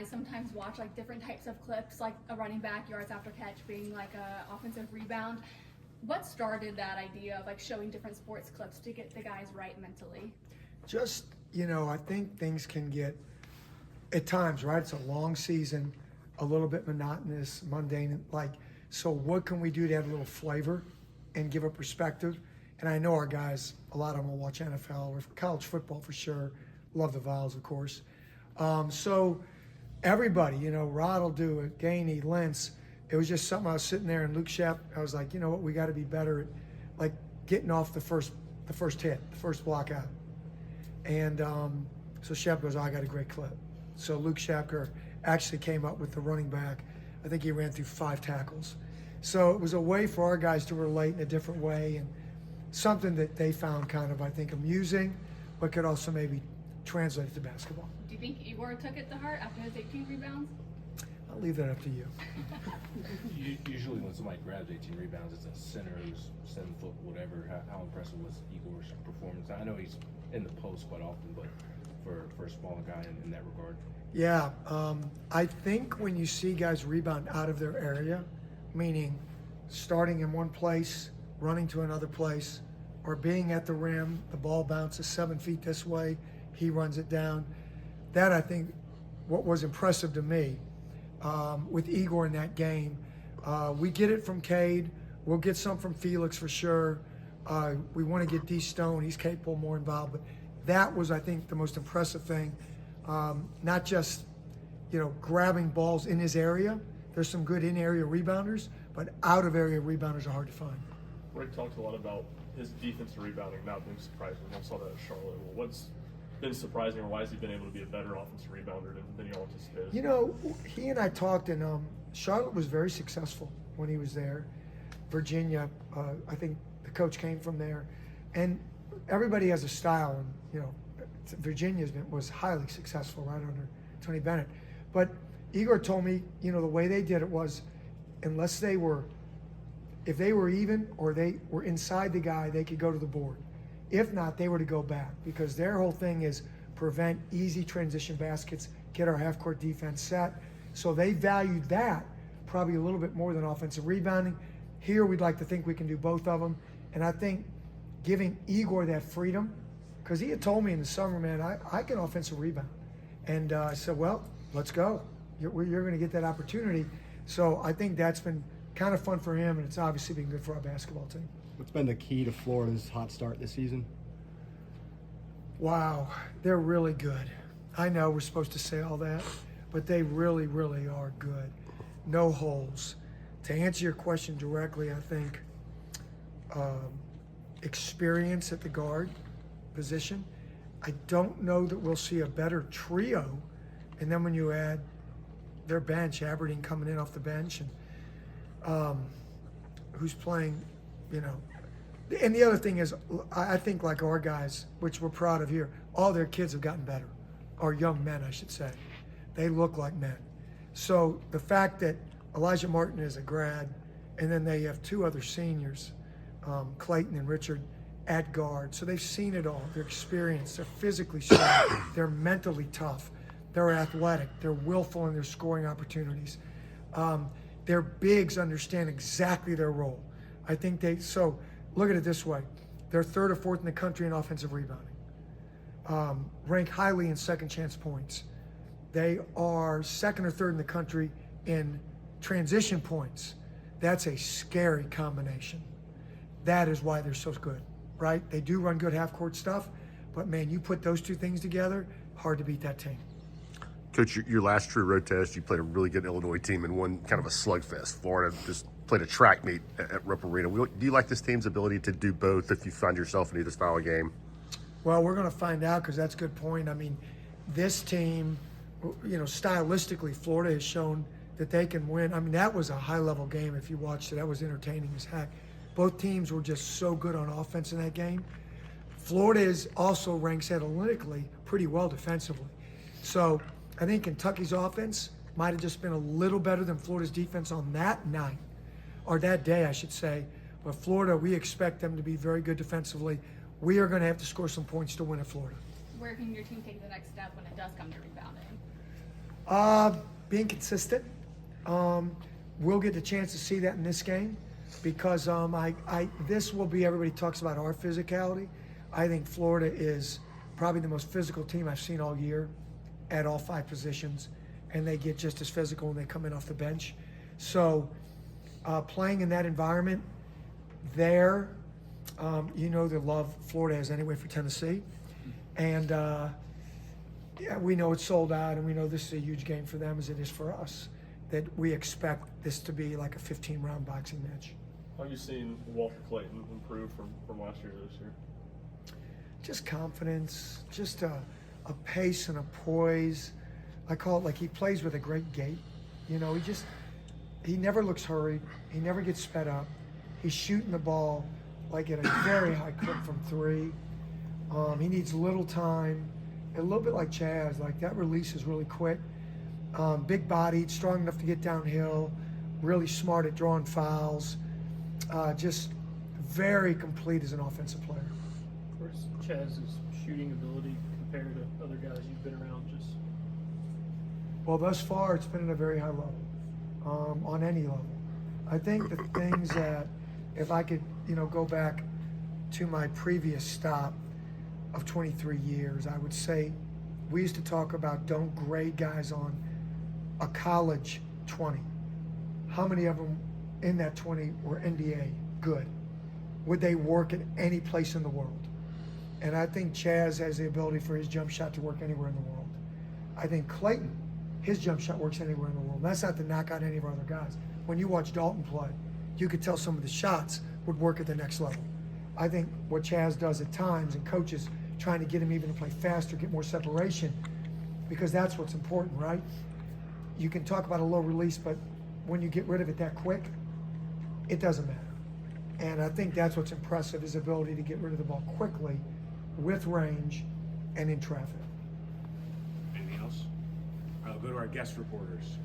I sometimes watch like different types of clips, like a running back yards after catch being like a offensive rebound. What started that idea of like showing different sports clips to get the guys right mentally? Just, I think things can get, at times, right? It's a long season, a little bit monotonous, mundane. So what can we do to add a little flavor and give a perspective? And I know our guys, a lot of them will watch NFL or college football for sure. Love the Vols, of course. So everybody, Rod will do it, Gainey, Lentz. It was just something I was sitting there, and Luke Shep, I was like, you know what, we got to be better at like getting off the first hit, the first block out. And so Shep goes, oh, I got a great clip. So Luke Shepker actually came up with the running back. I think he ran through 5 tackles. So it was a way for our guys to relate in a different way, and something that they found kind of, I think, amusing, but could also maybe translate it to basketball. Do you think Egor took it to heart after his 18 rebounds? I'll leave that up to you. Usually when somebody grabs 18 rebounds, it's a center who's 7 foot, whatever. How impressive was Egor's performance? I know he's in the post quite often, but for a smaller guy in that regard. Yeah, I think when you see guys rebound out of their area, meaning starting in one place, running to another place, or being at the rim, the ball bounces 7 feet this way, he runs it down. That, I think, what was impressive to me with Egor in that game. We get it from Cade. We'll get some from Felix for sure. We want to get D Stone. He's capable, more involved. But that was, I think, the most impressive thing. Not just, grabbing balls in his area. There's some good in-area rebounders, but out-of-area rebounders are hard to find. Rick talked a lot about his defensive rebounding not being surprising. I saw that at Charlotte. Well, what's been surprising, or why has he been able to be a better offensive rebounder than you all anticipated? He and I talked, and Charlotte was very successful when he was there. Virginia, I think the coach came from there, and everybody has a style, and Virginia was highly successful right under Tony Bennett. But Egor told me, the way they did it was, if they were even or they were inside the guy, they could go to the board. If not, they were to go back, because their whole thing is prevent easy transition baskets, get our half-court defense set. So they valued that probably a little bit more than offensive rebounding. Here, we'd like to think we can do both of them. And I think giving Egor that freedom, because he had told me in the summer, man, I can offensive rebound. And I said, well, let's go. You're going to get that opportunity. So I think that's been kind of fun for him, and it's obviously been good for our basketball team. What's been the key to Florida's hot start this season? Wow, they're really good. I know we're supposed to say all that, but they really, really are good. No holes. To answer your question directly, I think experience at the guard position. I don't know that we'll see a better trio. And then when you add their bench, Aberdeen coming in off the bench, and who's playing, And the other thing is, I think like our guys, which we're proud of here, all their kids have gotten better. Or young men, I should say. They look like men. So the fact that Elijah Martin is a grad, and then they have 2 other seniors, Clayton and Richard, at guard. So they've seen it all. They're experienced. They're physically strong. They're mentally tough. They're athletic. They're willful in their scoring opportunities. Their bigs understand exactly their role. I think so look at it this way. They're 3rd or 4th in the country in offensive rebounding. Rank highly in second chance points. They are 2nd or 3rd in the country in transition points. That's a scary combination. That is why they're so good, right? They do run good half-court stuff, but man, you put those 2 things together, hard to beat that team. Coach, your last true road test, you played a really good Illinois team and won kind of a slugfest. Florida just played a track meet at Rupp Arena. Do you like this team's ability to do both if you find yourself in either style of game? Well, we're going to find out, because that's a good point. I mean, this team, stylistically, Florida has shown that they can win. I mean, that was a high-level game if you watched it. That was entertaining as heck. Both teams were just so good on offense in that game. Florida is also ranks analytically pretty well defensively. So I think Kentucky's offense might have just been a little better than Florida's defense on that night, or that day, I should say. But Florida, we expect them to be very good defensively. We are going to have to score some points to win at Florida. Where can your team take the next step when it does come to rebounding? Being consistent. We'll get the chance to see that in this game because this will be, everybody talks about our physicality. I think Florida is probably the most physical team I've seen all year at all 5 positions, and they get just as physical when they come in off the bench. So playing in that environment there, the love Florida has anyway for Tennessee. And yeah, we know it's sold out, and we know this is a huge game for them as it is for us, that we expect this to be like a 15-round boxing match. How have you seen Walter Clayton improve from last year to this year? Just confidence, just a pace and a poise. I call it like he plays with a great gait. He never looks hurried. He never gets sped up. He's shooting the ball like at a very high clip from 3. He needs little time, a little bit like Chaz. Like that release is really quick. Big bodied, strong enough to get downhill, really smart at drawing fouls. Just very complete as an offensive player. Where's Chaz's shooting ability compared to other guys you've been around? Well, thus far, it's been at a very high level, on any level. I think the things that, if I could, go back to my previous stop of 23 years, I would say we used to talk about don't grade guys on a college 20. How many of them in that 20 were NBA good? Would they work at any place in the world? And I think Chaz has the ability for his jump shot to work anywhere in the world. I think Clayton, his jump shot works anywhere in the world. That's not to knock out any of our other guys. When you watch Dalton play, you could tell some of the shots would work at the next level. I think what Chaz does at times, and coaches trying to get him even to play faster, get more separation, because that's what's important, right? You can talk about a low release, but when you get rid of it that quick, it doesn't matter. And I think that's what's impressive, his ability to get rid of the ball quickly, with range, and in traffic. Anything else? I'll go to our guest reporters.